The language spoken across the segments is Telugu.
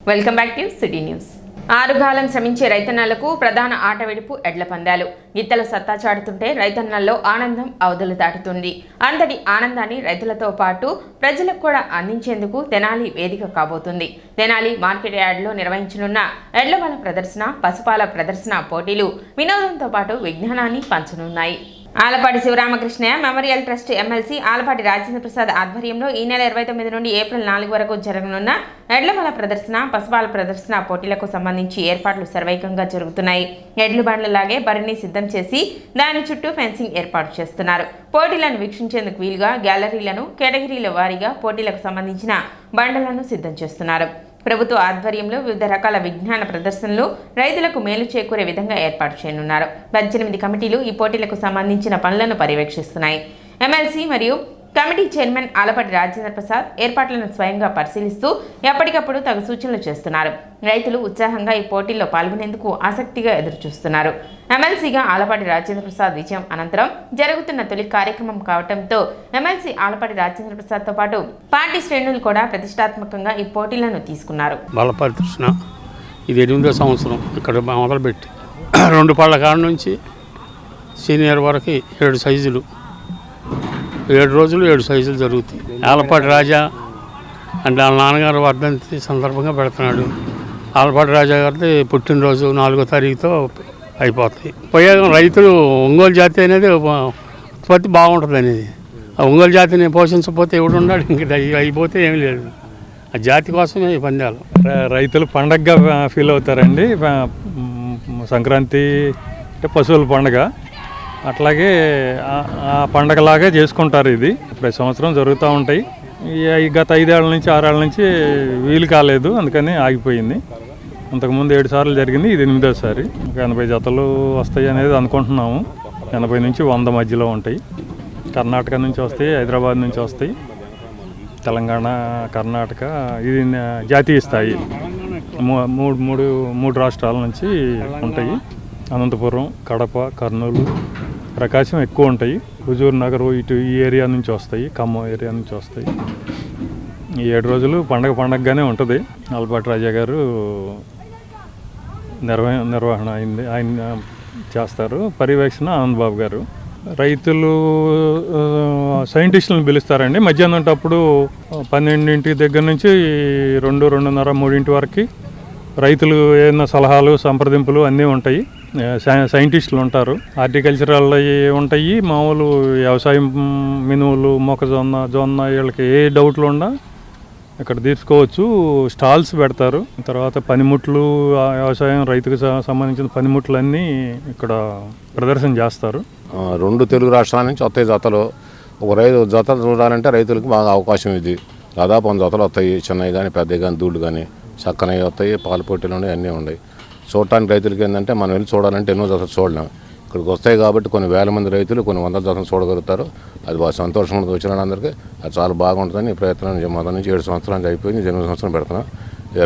Welcome back to city news. ఆరుగాలం శ్రమించే రైతన్నలకు ప్రధాన ఆట విడుపు ఎడ్ల పందాలు. గిత్తలు సత్తా చాటుతుంటే రైతన్నల్లో ఆనందం అవధులు దాటుతుంది. అంతటి ఆనందాన్ని రైతులతో పాటు ప్రజలకు కూడా అందించేందుకు తెనాలి వేదిక కాబోతుంది. తెనాలి మార్కెట్ యార్డ్లో నిర్వహించనున్న ఎడ్లబల ప్రదర్శన, పశుపాల ప్రదర్శన పోటీలు వినోదంతో పాటు విజ్ఞానాన్ని పంచనున్నాయి. Alapati Sivaramakrishnaiah memorial trust MLC Alapati Rajendra Prasad ఆధ్వర్యంలో ఈ నెల 29 నుండి ఏప్రిల్ 4 వరకు జరగనున్న ఎడ్లబల ప్రదర్శన, పశుపాల ప్రదర్శన పోటీలకు సంబంధించి ఏర్పాట్లు శరవేగంగా జరుగుతున్నాయి. ఎడ్లు బండ్లలాగే బరిని సిద్ధం చేసి దాని చుట్టూ ఫెన్సింగ్ ఏర్పాటు చేస్తున్నారు. పోటీలను వీక్షించేందుకు వీలుగా గ్యాలరీలను కేటగిరీల వారీగా పోటీలకు సంబంధించిన బండలను సిద్ధం చేస్తున్నారు. ప్రభుత్వ ఆధ్వర్యంలో వివిధ రకాల విజ్ఞాన ప్రదర్శనలు రైతులకు మేలు చేకూరే విధంగా ఏర్పాటు చేయనున్నారు. 18 కమిటీలు ఈ పోటీలకు సంబంధించిన పనులను పర్యవేక్షిస్తున్నాయి. ఎమ్మెల్సీ మరియు కమిటీ చైర్మన్ ఆలపాటి రాజేంద్ర ప్రసాద్ ఏర్పాట్లను స్వయంగా పరిశీలిస్తూ ఎప్పటికప్పుడు తగు సూచనలు చేస్తున్నారు. రైతులు ఉత్సాహంగా ఈ పోటీల్లో పాల్గొనేందుకు ఆసక్తిగా ఎదురుచూస్తున్నారు. ఎమ్మెల్సీగా ఆలపాటి రాజేంద్ర ప్రసాద్ విజయం అనంతరం జరుగుతున్న తొలి కార్యక్రమం కావడంతో ఎమ్మెల్సీ ఆలపాటి రాజేంద్ర ప్రసాద్తో పాటు పార్టీ శ్రేణులు కూడా ప్రతిష్టాత్మకంగా ఈ పోటీలను తీసుకున్నారు. బలపరికృష్ణ ఇది 8వ సంవత్సరం ఇక్కడ మొదలుపెట్టి 2 పళ్ళ కాడ నుంచి సీనియర్ వరకు 7 సైజులు 7 రోజులు 7 సైజులు జరుగుతాయి. ఆలపాటి రాజా అంటే వాళ్ళ నాన్నగారు వర్ధంతి సందర్భంగా పెడుతున్నాడు. ఆలపాటి రాజా గారిది పుట్టినరోజు 4వ తారీఖుతో అయిపోతాయి. ఉపయోగం రైతులు ఒంగోలు జాతి అనేది ఉత్పత్తి బాగుంటుంది అనేది. ఆ ఒంగోలు జాతిని పోషించకపోతే ఎవడున్నాడు, ఇంక అయిపోతే ఏమీ లేదు. ఆ జాతి కోసమే ఈ పందాలు. రైతులు పండగగా ఫీల్ అవుతారండి. సంక్రాంతి అంటే పశువుల పండగ, అట్లాగే ఆ పండగలాగే చేసుకుంటారు. ఇది ప్రతి సంవత్సరం జరుగుతూ ఉంటాయి. గత 5 ఏళ్ళ నుంచి 6 ఏళ్ళ నుంచి వీలు కాలేదు, అందుకని ఆగిపోయింది. అంతకుముందు 7 సార్లు జరిగింది, ఇది 8వసారి. 80 జతలు వస్తాయి అనేది అనుకుంటున్నాము. 80 నుంచి 100 మధ్యలో ఉంటాయి. కర్ణాటక నుంచి వస్తాయి, హైదరాబాద్ నుంచి వస్తాయి, తెలంగాణ, కర్ణాటక, ఇది జాతీయ స్థాయి. మూడు రాష్ట్రాల నుంచి ఉంటాయి. అనంతపురం, కడప, కర్నూలు, ప్రకాశం ఎక్కువ ఉంటాయి. హుజూర్ నగర్ ఇటు ఈ ఏరియా నుంచి వస్తాయి, ఖమ్మం ఏరియా నుంచి వస్తాయి. ఈ 7 రోజులు పండగగానే ఉంటుంది. ఆలపాటి రాజా గారు నిర్వహణ అయింది, ఆయన చేస్తారు. పర్యవేక్షణ ఆనందబాబు గారు. రైతులు సైంటిస్టులను పిలుస్తారండి. మధ్యాహ్నం అప్పుడు 12 దగ్గర నుంచి 2, 2:30, 3 వరకు రైతులు ఏదైనా సలహాలు, సంప్రదింపులు అన్నీ ఉంటాయి. సైంటిస్టులు ఉంటారు. హార్టికల్చరల్ ఉంటాయి, మామూలు వ్యవసాయం, మినువులు, మొక్కజొన్న, జొన్న, వీళ్ళకి ఏ డౌట్లు ఉన్నా ఇక్కడ తీసుకోవచ్చు. స్టాల్స్ పెడతారు. తర్వాత పనిముట్లు, వ్యవసాయం, రైతుకు సంబంధించిన పనిముట్లు అన్నీ ఇక్కడ ప్రదర్శన చేస్తారు. 2 తెలుగు రాష్ట్రాల నుంచి వస్తాయి జతలు. ఒక జతలు చూడాలంటే రైతులకు బాగా అవకాశం ఇది. దాదాపు 100 జతలు వస్తాయి. చిన్నవి కానీ, పెద్దవి కానీ, దూళ్ళు కానీ, చక్కనవి వస్తాయి. పాల పోటీలు ఉన్నాయి, అన్నీ ఉన్నాయి. చూడటానికి రైతులకి ఏంటంటే మనం వెళ్ళి చూడాలంటే ఎన్నో జతలు చూడలేము. ఇక్కడికి వస్తాయి కాబట్టి కొన్ని వేల మంది రైతులు కొన్ని 100 జతలు చూడగలుగుతారు. అది బాగా సంతోషంగా వచ్చిన అందరికీ అది చాలా బాగుంటుందని ప్రయత్నం మొదటి నుంచి 7 సంవత్సరానికి అయిపోయింది. 8 సంవత్సరం పెడుతున్నాం.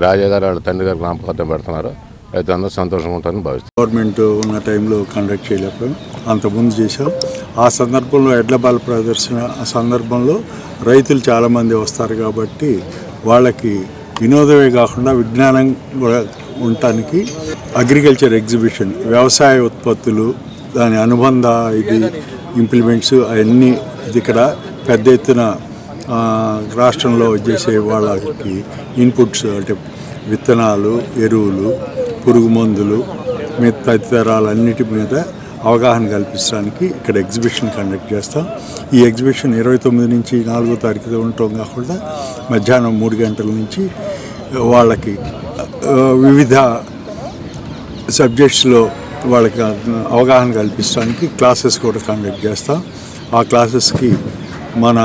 రాజా గారు వాళ్ళ తండ్రి గారు జ్ఞాపకార్థం పెడుతున్నారు. రైతులందరూ సంతోషంగా ఉంటుందని భావిస్తారు. గవర్నమెంట్ ఉన్న టైంలో కండక్ట్ చేయలేకపోయాం, అంతకుముందు చేశాం. ఆ సందర్భంలో ఎడ్ల బాల ప్రదర్శన ఆ సందర్భంలో రైతులు చాలామంది వస్తారు కాబట్టి వాళ్ళకి వినోదమే కాకుండా విజ్ఞానం కూడా ఉండటానికి అగ్రికల్చర్ ఎగ్జిబిషన్, వ్యవసాయ ఉత్పత్తులు, దాని అనుబంధ ఇంప్లిమెంట్స్ అవన్నీ ఇది ఇక్కడ పెద్ద ఎత్తున రాష్ట్రంలో చేసే వాళ్ళకి ఇన్పుట్స్ అంటే విత్తనాలు, ఎరువులు, పురుగు మందులు, తదితరాలన్నిటి మీద అవగాహన కల్పించడానికి ఇక్కడ ఎగ్జిబిషన్ కండక్ట్ చేస్తాం. ఈ ఎగ్జిబిషన్ 29 నుంచి 4వ తారీఖు ఉండటం కాకుండా మధ్యాహ్నం 3 గంటల నుంచి వాళ్ళకి వివిధ సబ్జెక్ట్స్లో వాళ్ళకి అవగాహన కల్పించడానికి క్లాసెస్ కూడా కండక్ట్ చేస్తాం. ఆ క్లాసెస్కి మన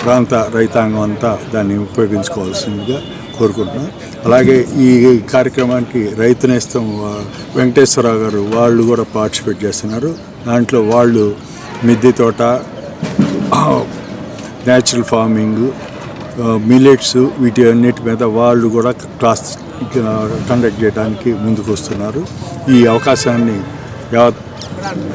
ప్రాంత రైతాంగం అంతా దాన్ని ఉపయోగించుకోవాల్సిందిగా కోరుకుంటున్నాం. అలాగే ఈ కార్యక్రమానికి రైతు నేస్తం వెంకటేశ్వరరావు గారు వాళ్ళు కూడా పార్టిసిపేట్ చేస్తున్నారు. దాంట్లో వాళ్ళు మిద్దె తోట, న్యాచురల్ ఫార్మింగ్, మిల్లెట్స్, వీటి అన్నిటి మీద వాళ్ళు కూడా క్లాస్ కండక్ట్ చేయడానికి ముందుకు వస్తున్నారు. ఈ అవకాశాన్ని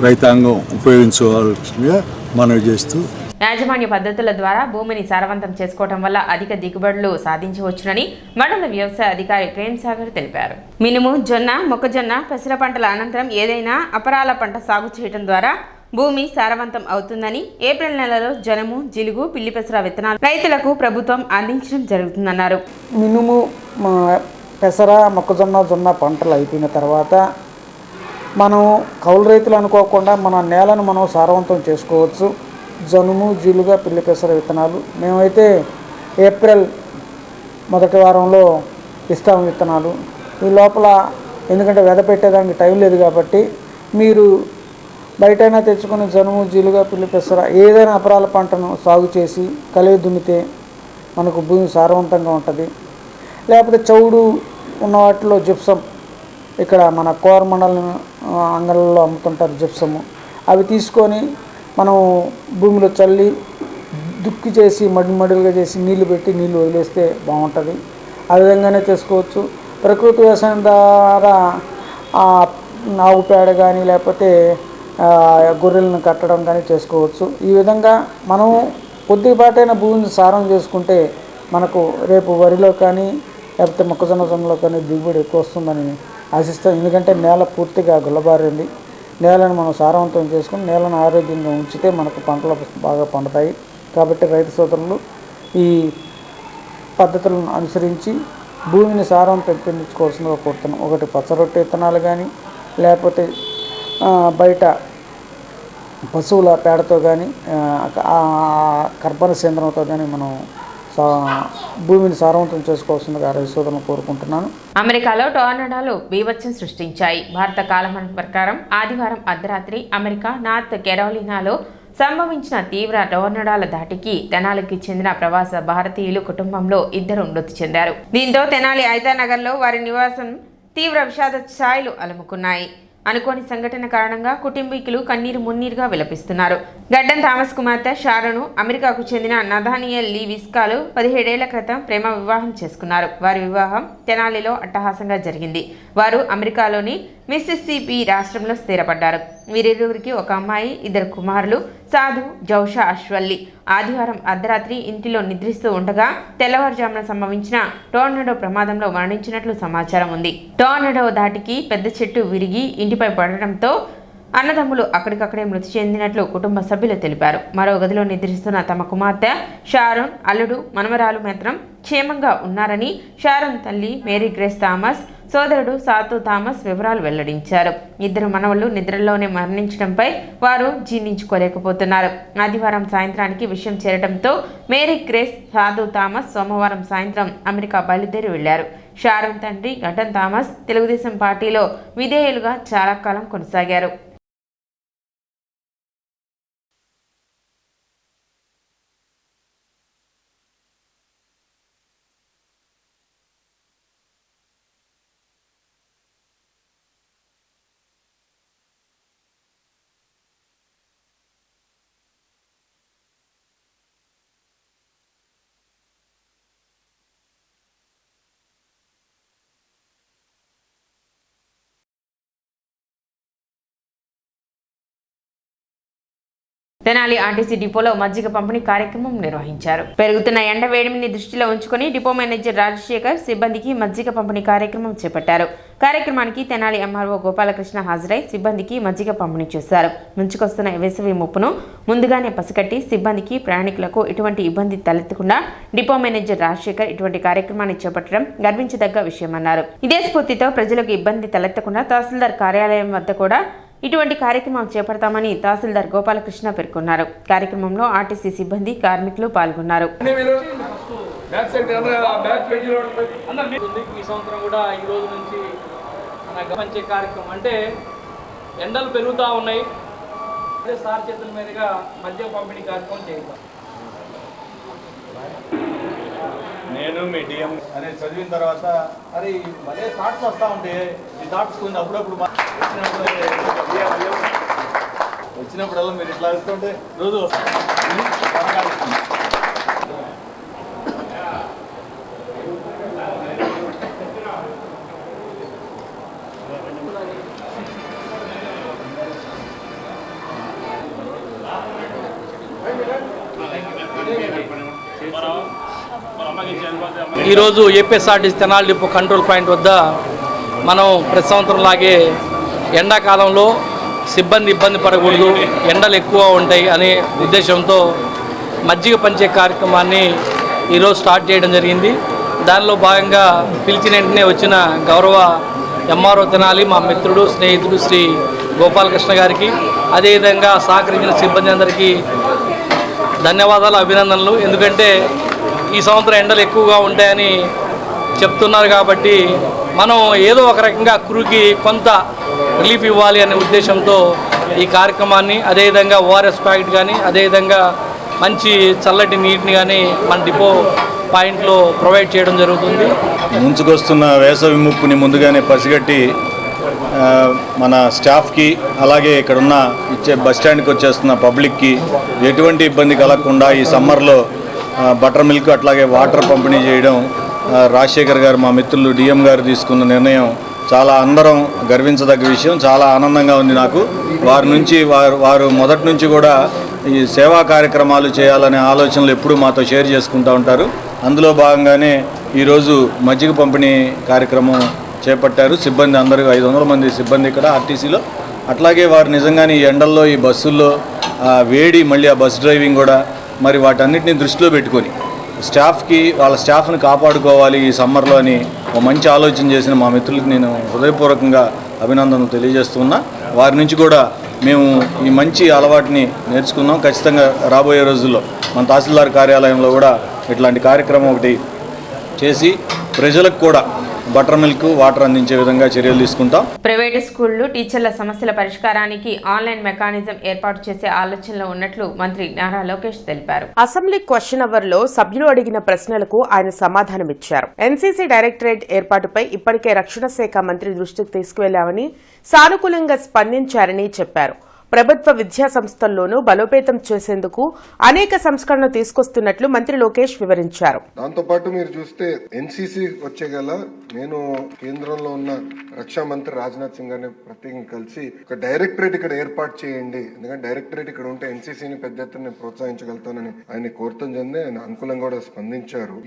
రైతాంగం ఉపయోగించుకోవాల్సిందిగా మనవి చేస్తూ యాజమాన్య పద్ధతుల ద్వారా భూమిని సారవంతం చేసుకోవడం వల్ల అధిక దిగుబడులు సాధించవచ్చునని మండల వ్యవసాయ అధికారి ప్రేమ్ సాగర్ తెలిపారు. మినుము, జొన్న, మొక్కజొన్న, పెసర పంటల అనంతరం ఏదైనా అపరాల పంట సాగు చేయడం ద్వారా భూమి సారవంతం అవుతుందని ఏప్రిల్ నెలలో జనము, జిలుగు, పిల్లి పెసర విత్తనాలు రైతులకు ప్రభుత్వం అందించడం జరుగుతుందన్నారు. మినుము, పెసర, మొక్కజొన్న, జొన్న పంటలు అయిపోయిన తర్వాత మనం కౌలు రైతులు అనుకోకుండా మన నేలను మనం సారవంతం చేసుకోవచ్చు. జనుము, జిలుగా, పిల్లి పెసర విత్తనాలు మేమైతే ఏప్రిల్ మొదటి వారంలో ఇస్తాము విత్తనాలు. ఈ లోపల ఎందుకంటే వెద పెట్టేదానికి టైం లేదు కాబట్టి మీరు బయటైనా తెచ్చుకొని జనుము, జీలుగా, పిల్లి పెసర ఏదైనా అపరాల పంటను సాగు చేసి కలిగి దున్నితే మనకు భూమి సారవంతంగా ఉంటుంది. లేకపోతే చౌడు ఉన్న వాటిలో జిప్సం, ఇక్కడ మన కోరమండల అంగళ్ళలో అమ్ముతుంటారు జిప్సము, అవి తీసుకొని మనం భూమిలో చల్లి దుక్కి చేసి మడులుగా చేసి నీళ్లు పెట్టి నీళ్లు వదిలేస్తే బాగుంటుంది. ఆ విధంగానే చేసుకోవచ్చు. ప్రకృతి వ్యవసాయం ద్వారా ఆవు పేడ కానీ లేకపోతే గొర్రెలను కట్టడం కానీ చేసుకోవచ్చు. ఈ విధంగా మనం కొద్దిపాటైన భూమిని సారం చేసుకుంటే మనకు రేపు వరిలో కానీ లేకపోతే మొక్కజొన్నలో కానీ దిగుబడి ఎక్కువ వస్తుందని ఆశిస్తాం. ఎందుకంటే నేల పూర్తిగా గుల్లబారింది. నేలను మనం సారవంతం చేసుకుని నేలను ఆరోగ్యంగా ఉంచితే మనకు పంటలు బాగా పండుతాయి. కాబట్టి రైతు సోదరులు ఈ పద్ధతులను అనుసరించి భూమిని సారం పెంపొందించుకోవాల్సిందిగా కోరుతున్నాం. ఒకటి పచ్చరొట్టె విత్తనాలు కానీ లేకపోతే బయట పశువుల పేడతో కానీ కర్బన సేంద్రంతో కానీ మనం భూమిని సారవంతం చేసుకోవాల్సిందిగా రైతు సోదరులను కోరుకుంటున్నాను. అమెరికాలో టోర్నడోలు బీభత్సం సృష్టించాయి. భారత కాలమానం ప్రకారం ఆదివారం అర్ధరాత్రి అమెరికా నార్త్ కెరోలినాలో సంభవించిన తీవ్ర టోర్నడోల దాటికి తెనాలికి చెందిన ప్రవాస భారతీయులు కుటుంబంలో 2 మృతి చెందారు. దీంతో తెనాలి ఐతానగర్లో వారి నివాసం తీవ్ర విషాద ఛాయలు అలుముకున్నాయి. అనుకోని సంఘటన కారణంగా కుటుంబీకులు కన్నీరు మున్నీరుగా విలపిస్తున్నారు. గడ్డన్ థామస్ కుమార్తె షారోను అమెరికాకు చెందిన నథానియల్ లీ విస్కాలు 17 ఏళ్ల క్రితం ప్రేమ వివాహం చేసుకున్నారు. వారి వివాహం తెనాలిలో అట్టహాసంగా జరిగింది. వారు అమెరికాలోని మిసిసిపి రాష్ట్రంలో స్థిరపడ్డారు. వీరిరువురికి ఒక అమ్మాయి, 2 కుమారులు సాధు, జౌషా, అశ్వల్లి. ఆదివారం అర్ధరాత్రి ఇంటిలో నిద్రిస్తూ ఉండగా తెల్లవారుజామున సంభవించిన టోర్నడో ప్రమాదంలో మరణించినట్లు సమాచారం ఉంది. టోర్నడో దాటికి పెద్ద చెట్టు విరిగి ఇంటిపై పడడంతో అన్నదమ్ములు అక్కడికక్కడే మృతి చెందినట్లు కుటుంబ సభ్యులు తెలిపారు. మరో గదిలో నిద్రిస్తున్న తమ కుమార్తె షారోన్, అల్లుడు, మనమరాలు మాత్రం క్షేమంగా ఉన్నారని షారోన్ తల్లి మేరీ గ్రేస్ థామస్, సోదరుడు సాతు థామస్ వివరాలు వెల్లడించారు. 2 మనవళ్లు నిద్రలోనే మరణించడంపై వారు జీర్ణించుకోలేకపోతున్నారు. ఆదివారం సాయంత్రానికి విషయం చేరడంతో మేరీ గ్రేస్, సాతు థామస్ సోమవారం సాయంత్రం అమెరికా బయలుదేరి వెళ్లారు. షారోన్ తండ్రి గడ్డన్ థామస్ తెలుగుదేశం పార్టీలో విధేయులుగా చాలా కాలం కొనసాగారు. తెనాలి ఆర్టీసీ డిపోలో మజ్జిగ పంపిణీ కార్యక్రమం నిర్వహించారు. పెరుగుతున్న ఎండ వేడిమిని దృష్టిలో ఉంచుకుని డిపో మేనేజర్ రాజశేఖర్ సిబ్బందికి మజ్జిగ పంపిణీ కార్యక్రమం చేపట్టారు. కార్యక్రమానికి తెనాలి ఎంఆర్ఓ గోపాలకృష్ణ హాజరై సిబ్బందికి మజ్జిగ పంపిణీ చేశారు. ముంచుకొస్తున్న వేసవి ముప్పును ముందుగానే పసిగట్టి సిబ్బందికి, ప్రయాణికులకు ఎటువంటి ఇబ్బంది తలెత్తకుండా డిపో మేనేజర్ రాజశేఖర్ ఇటువంటి కార్యక్రమాన్ని చేపట్టడం గర్వించదగ్గ విషయమన్నారు. ఇదే స్ఫూర్తితో ప్రజలకు ఇబ్బంది తలెత్తకుండా తహసీల్దార్ కార్యాలయం వద్ద కూడా ఇటువంటి కార్యక్రమం చేపడతామని తహసీల్దార్ గోపాలకృష్ణ పేర్కొన్నారు. కార్యక్రమంలో ఆర్టీసీ సిబ్బంది, కార్మికులు పాల్గొన్నారు. ఈ సంవత్సరం కూడా ఈ రోజు నుంచి గమనించే కార్యక్రమం అంటే ఎండలు పెరుగుతూ ఉన్నాయి. సార్ చేతుల మీదుగా మద్య పంపిణీ కార్యక్రమం చేద్దాం. నేను మీ డిఎం అనేది చదివిన తర్వాత అరే మరే థాట్స్ వస్తూ ఉంటే ఈ థాట్స్ కొంచెం అప్పుడప్పుడు వచ్చినప్పుడల్లా మీరు ఇట్లా వస్తుంటే రోజు వస్తాం. ఈరోజు APSRTC Tenali depot control point వద్ద మనం ప్రతి సంవత్సరం లాగే ఎండాకాలంలో సిబ్బంది ఇబ్బంది పడకూడదు, ఎండలు ఎక్కువ ఉంటాయి అనే ఉద్దేశంతో మజ్జిగ పంచే కార్యక్రమాన్ని ఈరోజు స్టార్ట్ చేయడం జరిగింది. దానిలో భాగంగా పిలిచిన వెంటనే వచ్చిన గౌరవ ఎంఆర్ఓ తెనాలి మా మిత్రుడు స్నేహితుడు శ్రీ గోపాలకృష్ణ గారికి, అదేవిధంగా సహకరించిన సిబ్బంది అందరికీ ధన్యవాదాలు, అభినందనలు. ఎందుకంటే ఈ సంవత్సరం ఎండలు ఎక్కువగా ఉంటాయని చెప్తున్నారు కాబట్టి మనం ఏదో ఒక రకంగా క్రూకి కొంత రిలీఫ్ ఇవ్వాలి అనే ఉద్దేశంతో ఈ కార్యక్రమాన్ని, అదేవిధంగా ఓఆర్ఎస్ ప్యాకెట్ కానీ, అదేవిధంగా మంచి చల్లటి నీటిని కానీ మన డిపో పాయింట్లో ప్రొవైడ్ చేయడం జరుగుతుంది. ముంచుకొస్తున్న వేసవి ముప్పుని ముందుగానే పసిగట్టి మన స్టాఫ్కి, అలాగే ఇక్కడున్న బస్ స్టాండ్కి వచ్చేస్తున్న పబ్లిక్కి ఎటువంటి ఇబ్బంది కలగకుండా ఈ సమ్మర్లో బటర్ మిల్క్ అట్లాగే వాటర్ పంపిణీ చేయడం రాజశేఖర్ గారు, మా మిత్రులు డిఎం గారు తీసుకున్న నిర్ణయం చాలా అందరం గర్వించదగ్గ విషయం. చాలా ఆనందంగా ఉంది నాకు. వారు మొదటి నుంచి కూడా ఈ సేవా కార్యక్రమాలు చేయాలనే ఆలోచనలు ఎప్పుడూ మాతో షేర్ చేసుకుంటూ ఉంటారు. అందులో భాగంగానే ఈరోజు మజ్జిగ పంపిణీ కార్యక్రమం చేపట్టారు. సిబ్బంది అందరూ 500 మంది సిబ్బంది ఇక్కడ ఆర్టీసీలో. అట్లాగే వారు నిజంగానే ఈ ఎండల్లో ఈ బస్సుల్లో వేడి, మళ్ళీ ఆ బస్ డ్రైవింగ్ కూడా, మరి వాటన్నిటిని దృష్టిలో పెట్టుకొని వాళ్ళ స్టాఫ్ని కాపాడుకోవాలి ఈ సమ్మర్లో అని ఒక మంచి ఆలోచన చేసిన మా మిత్రులకు నేను హృదయపూర్వకంగా అభినందనలు తెలియజేస్తున్నా. వారి నుంచి కూడా మేము ఈ మంచి అలవాటుని నేర్చుకున్నాం. ఖచ్చితంగా రాబోయే రోజుల్లో మన తహసీల్దార్ కార్యాలయంలో కూడా ఇట్లాంటి కార్యక్రమం ఒకటి చేసి ప్రజలకు కూడా బటర్ మిల్క్, వాటర్ అందించే విధంగా చర్యలు తీసుకుంటాం. ప్రైవేటు స్కూళ్లు టీచర్ల సమస్యల పరిష్కారానికి ఆన్లైన్ మెకానిజం ఏర్పాటు చేసే ఆలోచనలో ఉన్నట్లు మంత్రి నారా లోకేష్ తెలిపారు. అసెంబ్లీ క్వశ్చన్ అవర్ లో సభ్యులు అడిగిన ప్రశ్నలకు ఆయన సమాధానమిచ్చారు. ఎన్సీసీ డైరెక్టరేట్ ఏర్పాటుపై ఇప్పటికే రక్షణ శాఖ మంత్రి దృష్టికి తీసుకువెళ్లామని, సానుకూలంగా స్పందించారని చెప్పారు. ప్రభుత్వ విద్యా సంస్థల్లోనూ బలోపేతం చేసేందుకు అనేక సంస్కరణలు తీసుకొస్తున్నట్లు మంత్రి లోకేష్ వివరించారు. దాంతోపాటు మీరు చూస్తే ఎన్సీసీ వచ్చేగల నేను కేంద్రంలో ఉన్న రక్షా మంత్రి రాజ్నాథ్ సింగ్ గారిని ప్రత్యేకంగా కలిసి ఒక డైరెక్టరేట్ ఇక్కడ ఏర్పాటు చేయండి, ఎందుకంటే డైరెక్టరేట్ ఇక్కడ ఉంటే ఎన్సీసీని పెద్ద ఎత్తున ప్రోత్సహించగలుగుతానని ఆయన కోరతం చెంది ఆయన అనుకూలంగా కూడా స్పందించారు.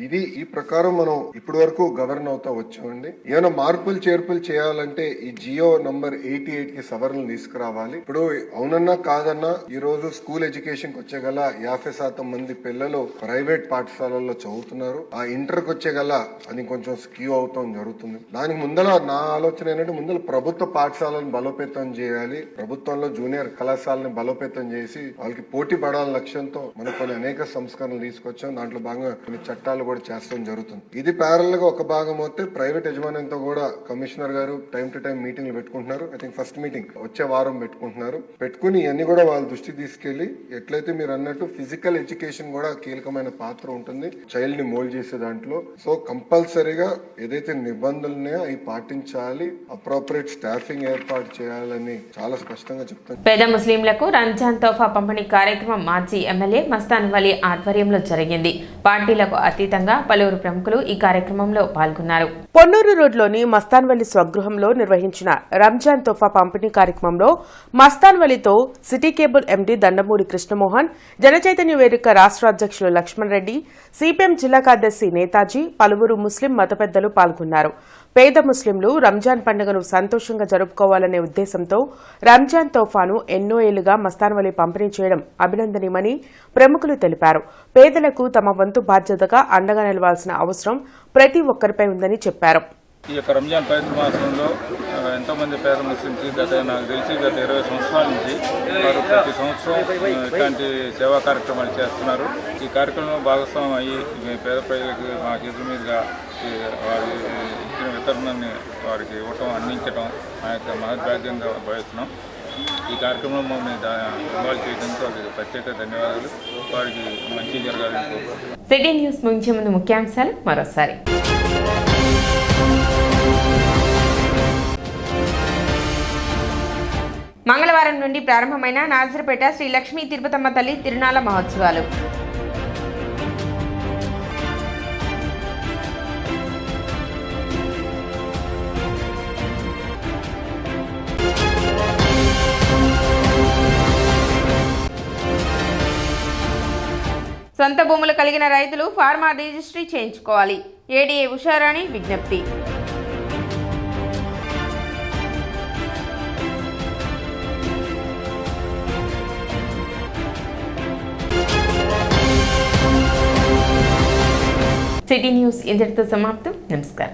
ఈ ప్రకారం మనం ఇప్పటి వరకు గవర్న్ అవుతా వచ్చామండి. ఏమైనా మార్పులు చేర్పులు చేయాలంటే ఈ జియో నంబర్ 88 కి సవరణలు తీసుకురావాలి. ఇప్పుడు అవునన్నా కాదన్నా ఈ రోజు స్కూల్ ఎడ్యుకేషన్ కి వచ్చేగల 50% మంది పిల్లలు ప్రైవేట్ పాఠశాలల్లో చదువుతున్నారు. ఆ ఇంటర్ కి వచ్చేగల అది కొంచెం స్క్యూ అవుతాం జరుగుతుంది. దానికి ముందర నా ఆలోచన ఏంటంటే ముందర ప్రభుత్వ పాఠశాలను బలోపేతం చేయాలి, ప్రభుత్వంలో జూనియర్ కళాశాలని బలోపేతం చేసి వాళ్ళకి పోటీ పడాలని లక్ష్యంతో మనం కొన్ని అనేక సంస్కరణలు తీసుకొచ్చాం. దాంట్లో భాగంగా కొన్ని చట్టాలు కూడా చేస్తాం జరుగుతుంది. ఇది ప్యారల్ గా ఒక భాగం అయితే ప్రైవేట్ యజమాన్యంతో కూడా కమిషనర్ గారు టైం టు టైం మీటింగ్లు పెట్టుకుంటున్నారు. ఐ థింక్ ఫస్ట్ మీటింగ్ వచ్చే వారం పెట్టుకుంటున్నారు. పెట్టుకుని ఇవన్నీ కూడా వాళ్ళ దృష్టికి తీసుకెళ్లి ఎట్లయితే మీరు అన్నట్టు ఫిజికల్ ఎడ్యుకేషన్ కూడా కీలకమైన పాత్ర ఉంటుంది చైల్డ్ ని మోల్డ్ చేసే దాంట్లో. సో కంపల్సరీగా ఏదైతే నిబంధనలు ఉన్నాయో అవి పాటించాలి, అప్రోప్రియేట్ స్టాఫింగ్ ఏర్పాటు చేయాలని చాలా స్పష్టంగా చెప్తాను. పేద ముస్లింలకు రంజాన్ తోఫా పంపిణీ కార్యక్రమం మాజీ ఎమ్మెల్యే మస్తాన్ వలీ ఆధ్వర్యంలో జరిగింది. పార్టీలకు అతీతంగా పలువురు ప్రముఖులు ఈ కార్యక్రమంలో పాల్గొన్నారు. పొన్నూరు రోడ్లోని మస్తాన్ వలీ స్వగృహంలో నిర్వహించిన రంజాన్ తోఫా పంపిణీ కార్యక్రమంలో మస్తాన్ వలీతో city cable MD Dandamuri Krishnamohan, Janachaitanya Vedika రాష్ట్ర అధ్యక్షులు లక్ష్మణ్ రెడ్డి, సిపిఎం జిల్లా కార్యదర్శి నేతాజీ, పలువురు ముస్లిం మత పెద్దలు పాల్గొన్నారు. పేద ముస్లింలు రంజాన్ పండుగను సంతోషంగా జరుపుకోవాలనే ఉద్దేశంతో రంజాన్ తోఫాను ఎన్నో ఏళ్లుగా మస్తాన్ వలీ పంపిణీ చేయడం అభినందనీయమని ప్రముఖులు తెలిపారు. పేదలకు తమ వంతు బాధ్యతగా అండగా నిలవాల్సిన అవసరం ప్రతి ఒక్కరిపై ఉందని చెప్పారు. ఈ యొక్క రంజాన్ పవిత్ర మాసంలో ఎంతోమంది పేద ముస్లింకి నాకు తెలిసి గత 20 సంవత్సరాల నుంచి వారు ప్రతి సంవత్సరం ఇట్లాంటి సేవా కార్యక్రమాలు చేస్తున్నారు. ఈ కార్యక్రమంలో భాగస్వామ్యం అయ్యి పేద ప్రజలకు మా చేతుల మీదుగా వారు ఇచ్చిన వితరణని వారికి ఇవ్వటం, అందించడం మా యొక్క మహద్భాగ్యంగా భావిస్తున్నాం. ఈ కార్యక్రమంలో మమ్మల్ని ఇన్వాల్వ్ చేయడంతో ప్రత్యేక ధన్యవాదాలు. వారికి మంచి జరగాలని కోరుకుంటున్నాం. సిటీ న్యూస్ ముగించే ముందు ముఖ్యాంశాలు మరోసారి. మంగళవారం నుండి ప్రారంభమైన నాజర్పేట శ్రీ లక్ష్మీ తిరుపతమ్మ తల్లి తిరునాళ్ల మహోత్సవాలు. సొంత భూములు కలిగిన రైతులు ఫార్మా రిజిస్ట్రీ చేయించుకోవాలి. ఏడీఏ ఉషారాణి విజ్ఞప్తి. సిటీ న్యూస్ ఇంతటితో సమాప్తం. నమస్కారం.